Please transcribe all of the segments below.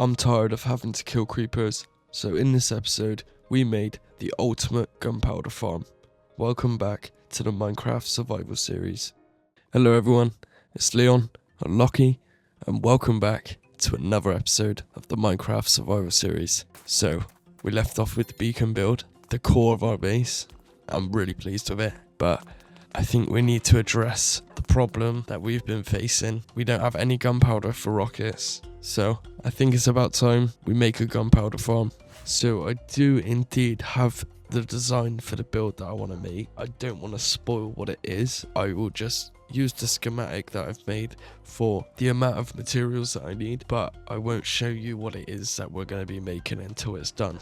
I'm tired of having to kill creepers, so in this episode, we made the ultimate gunpowder farm. Welcome back to the Minecraft survival series. Hello everyone, it's Leon, and Locky, and welcome back to another episode of the Minecraft survival series. So, we left off with the beacon build, the core of our base. I'm really pleased with it, but I think we need to address the problem that we've been facing. We don't have any gunpowder for rockets, so I think it's about time we make a gunpowder farm. So I do indeed have the design for the build that I want to make. I don't want to spoil what it is. I will just use the schematic that I've made for the amount of materials that I need, but I won't show you what it is that we're going to be making until it's done.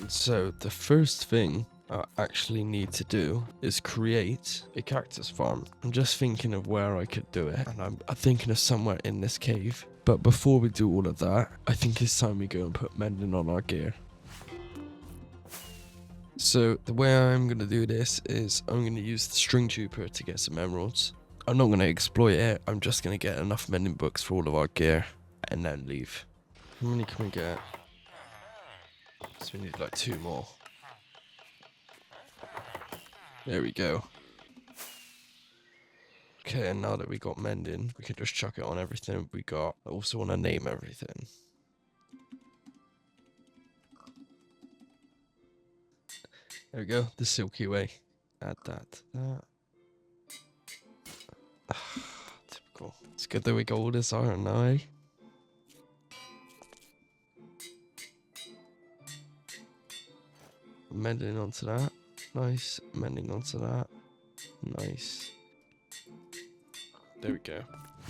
So the first thing I actually need to do is create a cactus farm. I'm just thinking of where I could do it, and I'm thinking of somewhere in this cave. But before we do all of that, I think it's time we go and put mending on our gear. So the way I'm going to do this is I'm going to use the string trooper to get some emeralds. I'm not going to exploit it, I'm just going to get enough mending books for all of our gear and then leave. How many can we get? So we need like 2 more. There we go. Okay, and now that we got mending, we can just chuck it on everything we got. I also want to name everything. There we go, the silky way. Add that. Typical. It's good that we got all this iron now, eh? Mending onto that. Nice. Mending onto that. Nice. There we go.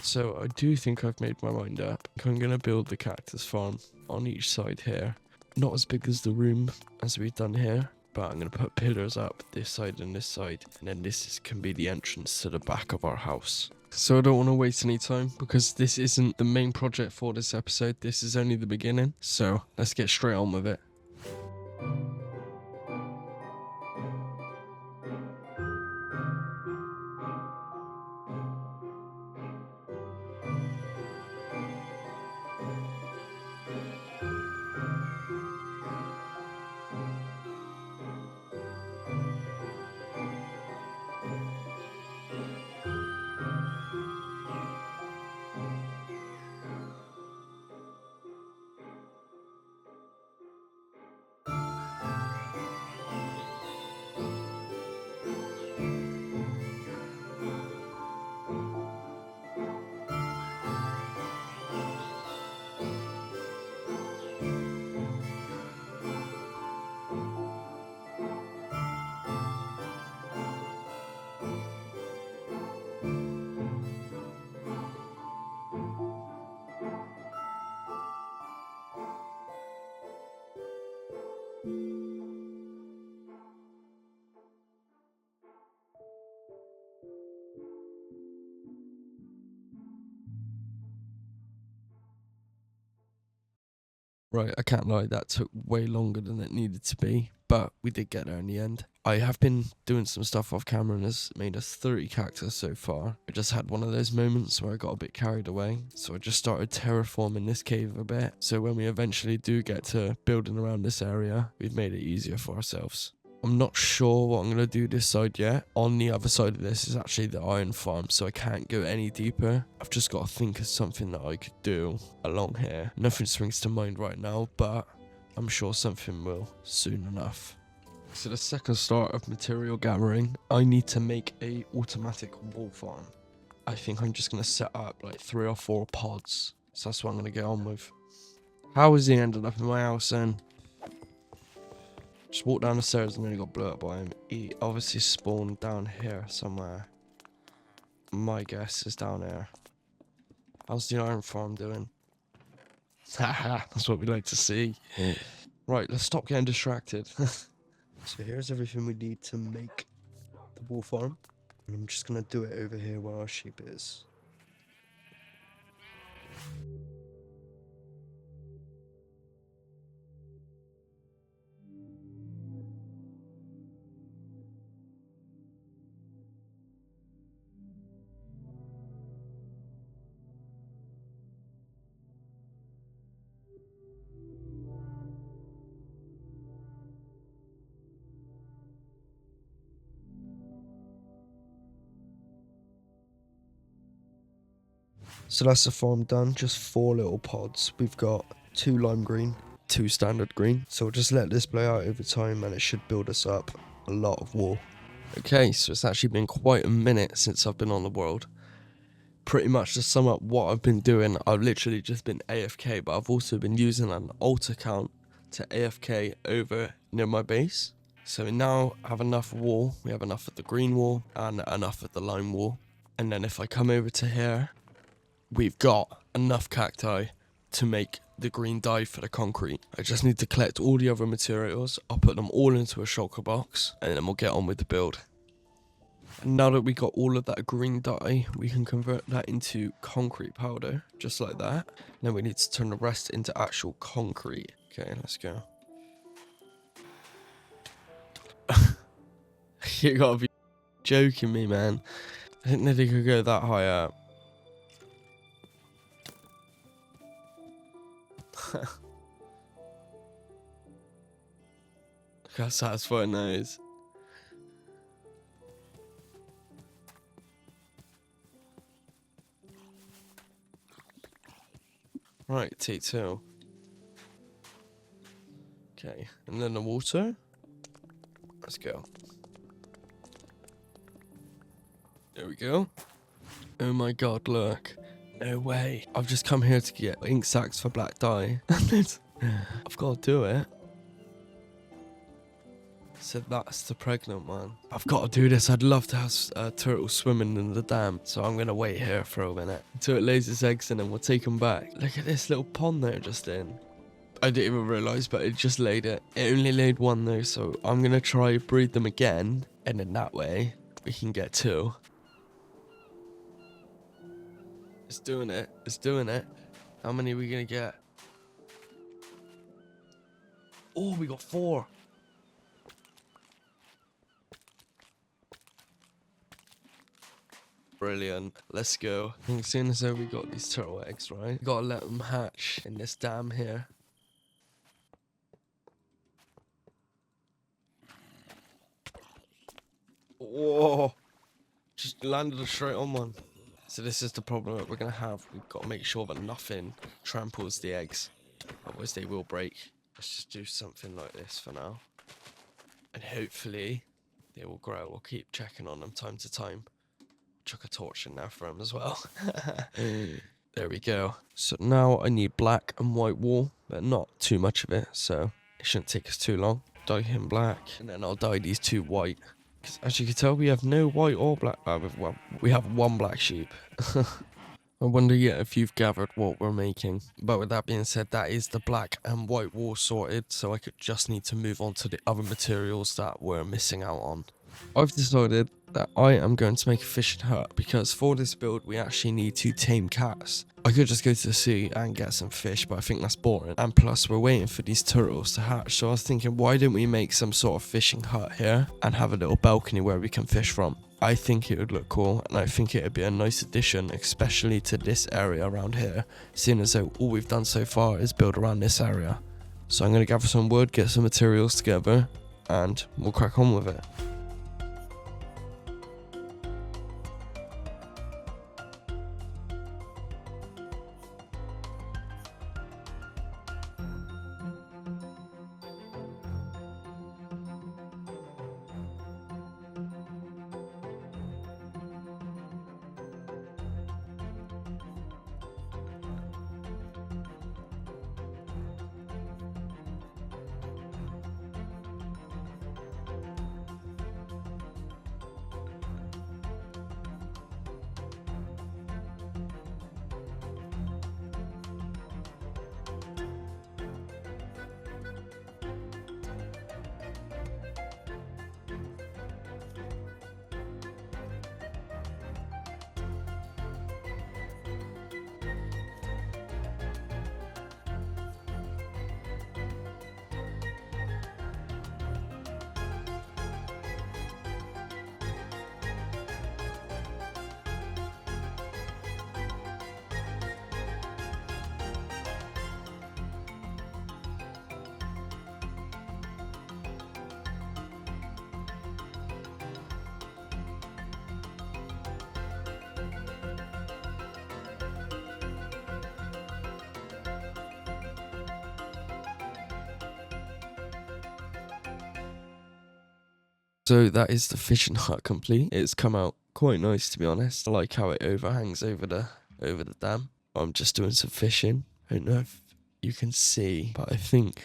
So I do think I've made my mind up. I'm going to build the cactus farm on each side here. Not as big as the room as we've done here, but I'm going to put pillars up this side and this side, and then can be the entrance to the back of our house. So I don't want to waste any time because this isn't the main project for this episode. This is only the beginning. So let's get straight on with it. Right, I can't lie, that took way longer than it needed to be, but we did get there in the end. I have been doing some stuff off camera and has made us 30 cactus so far. I just had one of those moments where I got a bit carried away, so I just started terraforming this cave a bit. So when we eventually do get to building around this area, we've made it easier for ourselves. I'm not sure what I'm going to do this side yet. On the other side of this is actually the iron farm, so I can't go any deeper. I've just got to think of something that I could do along here. Nothing springs to mind right now, but I'm sure something will soon enough. So the second start of material gathering, I need to make a automatic wool farm. I think I'm just going to set up like 3 or 4 pods. So that's what I'm going to get on with. How has he ended up in my house then? Just walked down the stairs and then he got blew up by him. He obviously spawned down here somewhere. My guess is down here. How's the iron farm doing? Haha, that's what we like to see. Right, let's stop getting distracted. So here's everything we need to make the wool farm. And I'm just going to do it over here where our sheep is. So that's the farm done, just 4 little pods. We've got 2 lime green, 2 standard green. So we'll just let this play out over time and it should build us up a lot of wool. Okay, so it's actually been quite a minute since I've been on the world. Pretty much to sum up what I've been doing, I've literally just been AFK, but I've also been using an alt account to AFK over near my base. So we now have enough wool, we have enough of the green wool and enough of the lime wool. And then if I come over to here, we've got enough cacti to make the green dye for the concrete. I just need to collect all the other materials, I'll put them all into a shulker box, and then we'll get on with the build. And now that we got all of that green dye, we can convert that into concrete powder, just like that. Then we need to turn the rest into actual concrete. Okay, let's go. You gotta be joking me, man. I didn't know they could go that high up. Look how satisfying that is. Right, T2. Okay, and then the water. Let's go. There we go. Oh my god, look. No way. I've just come here to get ink sacks for black dye. I've got to do it. So that's the pregnant one. I've got to do this. I'd love to have a turtle swimming in the dam. So I'm going to wait here for a minute until it lays its eggs in and we'll take them back. Look at this little pond they're just in. I didn't even realise, but it just laid it. It only laid one though, so I'm going to try breed them again. And then that way we can get 2. It's doing it. It's doing it. How many are we going to get? Oh, we got 4. Brilliant. Let's go. I think as soon as we got these turtle eggs, right? Gotta let them hatch in this dam here. Whoa. Just landed straight on one. So this is the problem that we're gonna have. We've got to make sure that nothing tramples the eggs. Otherwise they will break. Let's just do something like this for now. And hopefully they will grow. We'll keep checking on them time to time. Chuck a torch in there for them as well. There we go. So now I need black and white wool, but not too much of it, so it shouldn't take us too long. Dye him black, and then I'll dye these 2 white. Because as you can tell, we have no white or black. Well, we have 1 black sheep. I wonder yet if you've gathered what we're making. But with that being said, that is the black and white wool sorted, so I could just need to move on to the other materials that we're missing out on. I've decided that I am going to make a fishing hut because for this build we actually need to tame cats. I could just go to the sea and get some fish, but I think that's boring. And plus we're waiting for these turtles to hatch, so I was thinking why don't we make some sort of fishing hut here and have a little balcony where we can fish from. I think it would look cool and I think it would be a nice addition, especially to this area around here, seeing as though all we've done so far is build around this area. So I'm going to gather some wood, get some materials together, and we'll crack on with it. So that is the fishing hut complete. It's come out quite nice, to be honest. I like how it overhangs over the dam. I'm just doing some fishing. I don't know if you can see, but I think,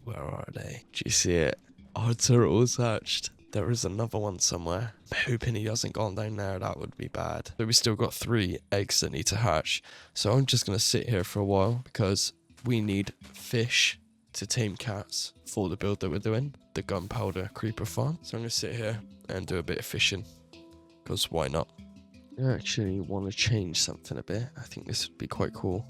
where are they? Do you see it? Our turtle's hatched. There is another one somewhere. I'm hoping he hasn't gone down there. That would be bad. But we still got 3 eggs that need to hatch. So I'm just going to sit here for a while because we need fish to tame cats for the build that we're doing, the Gunpowder creeper farm. So I'm going to sit here and do a bit of fishing because why not? I actually want to change something a bit. I think this would be quite cool.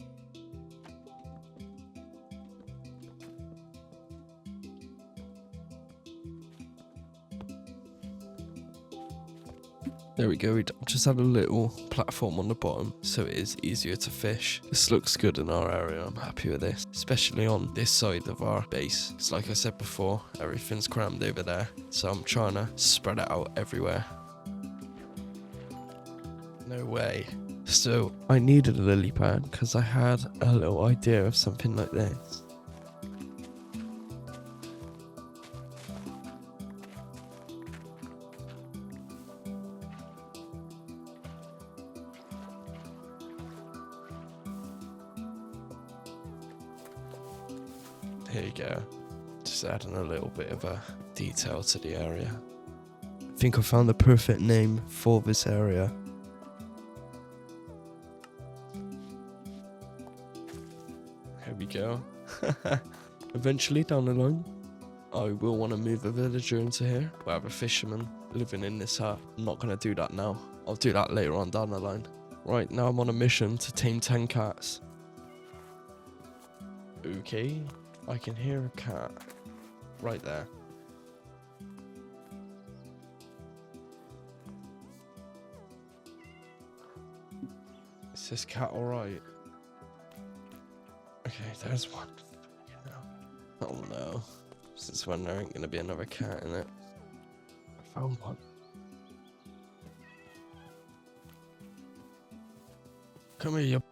There we go, we just had a little platform on the bottom so it is easier to fish. This looks good in our area, I'm happy with this. Especially on this side of our base. Because like I said before, everything's crammed over there. So I'm trying to spread it out everywhere. No way. So I needed a lily pad because I had a little idea of something like this. Here you go. Just adding a little bit of a detail to the area. I think I found the perfect name for this area. Here we go. Eventually down the line, I will want to move a villager into here. We'll have a fisherman living in this hut. I'm not going to do that now. I'll do that later on down the line. Right, now I'm on a mission to tame 10 cats. Okay. I can hear a cat right there. Is this cat alright? Okay, there's one. Oh no. Since when there ain't gonna be another cat in it. I found one. Come here, you.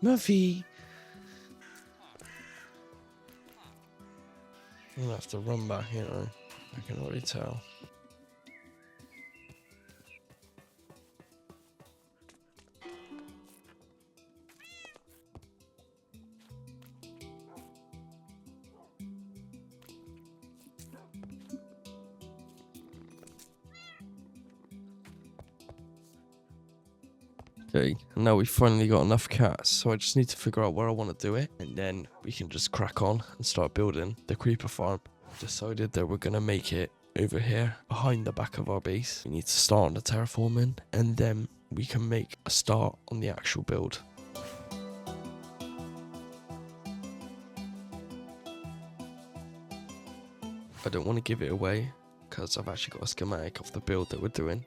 Murphy! I'm gonna have to run back, you know. I can already tell. Okay, and now we've finally got enough cats, so I just need to figure out where I want to do it, and then we can just crack on and start building the creeper farm. I've decided that we're going to make it over here, behind the back of our base. We need to start on the terraforming, and then we can make a start on the actual build. I don't want to give it away, because I've actually got a schematic of the build that we're doing.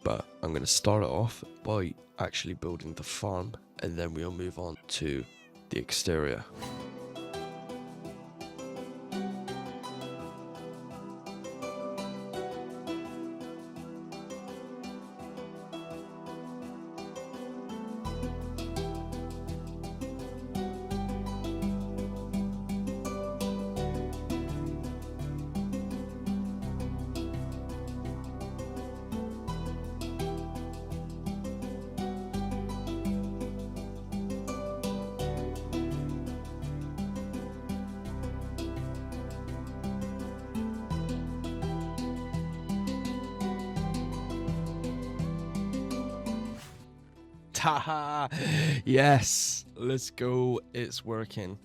But I'm going to start it off by actually building the farm, and then we'll move on to the exterior. Haha! Yes! Let's go. It's working.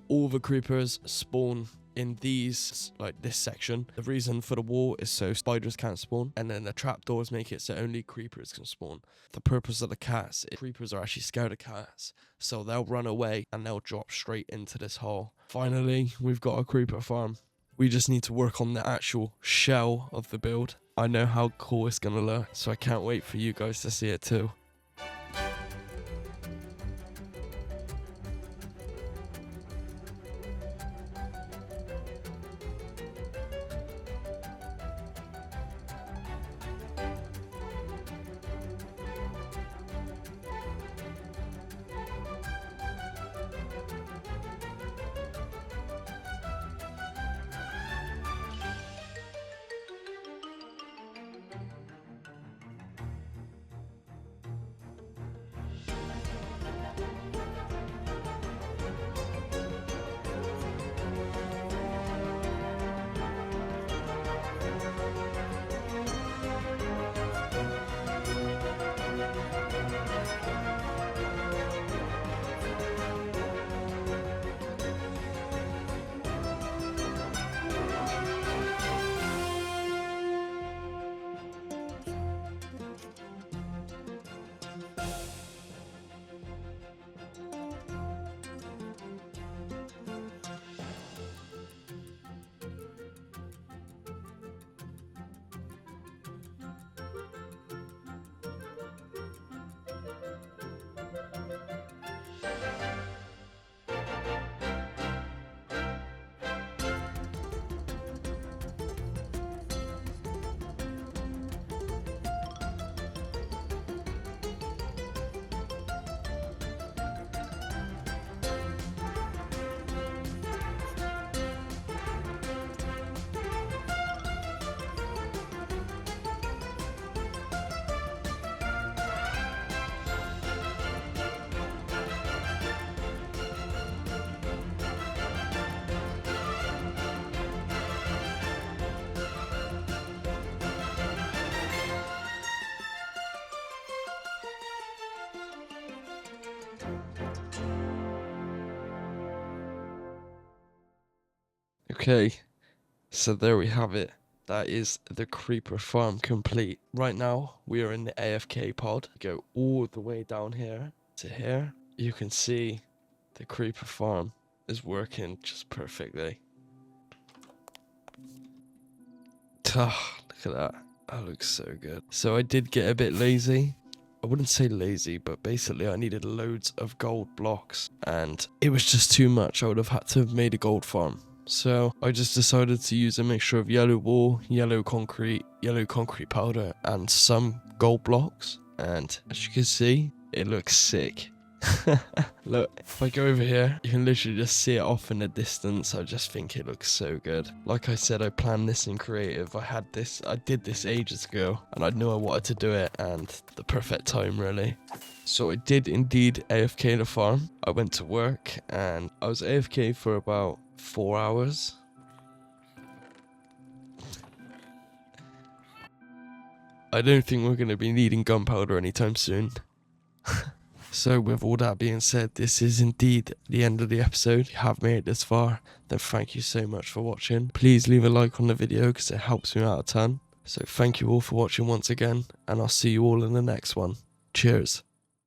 All the creepers spawn in these, like this section. The reason for the wall is so spiders can't spawn, and then the trapdoors make it so only creepers can spawn. The purpose of the cats is creepers are actually scared of cats, so they'll run away and they'll drop straight into this hole. Finally, we've got a creeper farm. We just need to work on the actual shell of the build. I know how cool it's gonna look, so I can't wait for you guys to see it too. Okay, so there we have it. That is the creeper farm complete. Right now, we are in the AFK pod. Go all the way down here to here. You can see the creeper farm is working just perfectly. Ah, look at that. That looks so good. So I did get a bit lazy. I wouldn't say lazy, but basically I needed loads of gold blocks and it was just too much. I would have had to have made a gold farm. So I just decided to use a mixture of yellow wool, yellow concrete powder, and some gold blocks. And as you can see, it looks sick. Look, if I go over here, you can literally just see it off in the distance. I just think it looks so good. Like I said, I planned this in creative. I did this ages ago, and I knew I wanted to do it, and the perfect time, really. So I did indeed AFK the farm. I went to work, and I was AFK for about 4 hours. I don't think we're going to be needing gunpowder anytime soon. So with all that being said, this is indeed the end of the episode. If you have made it this far, then thank you so much for watching. Please leave a like on the video because it helps me out a ton. So thank you all for watching once again, and I'll see you all in the next one. Cheers.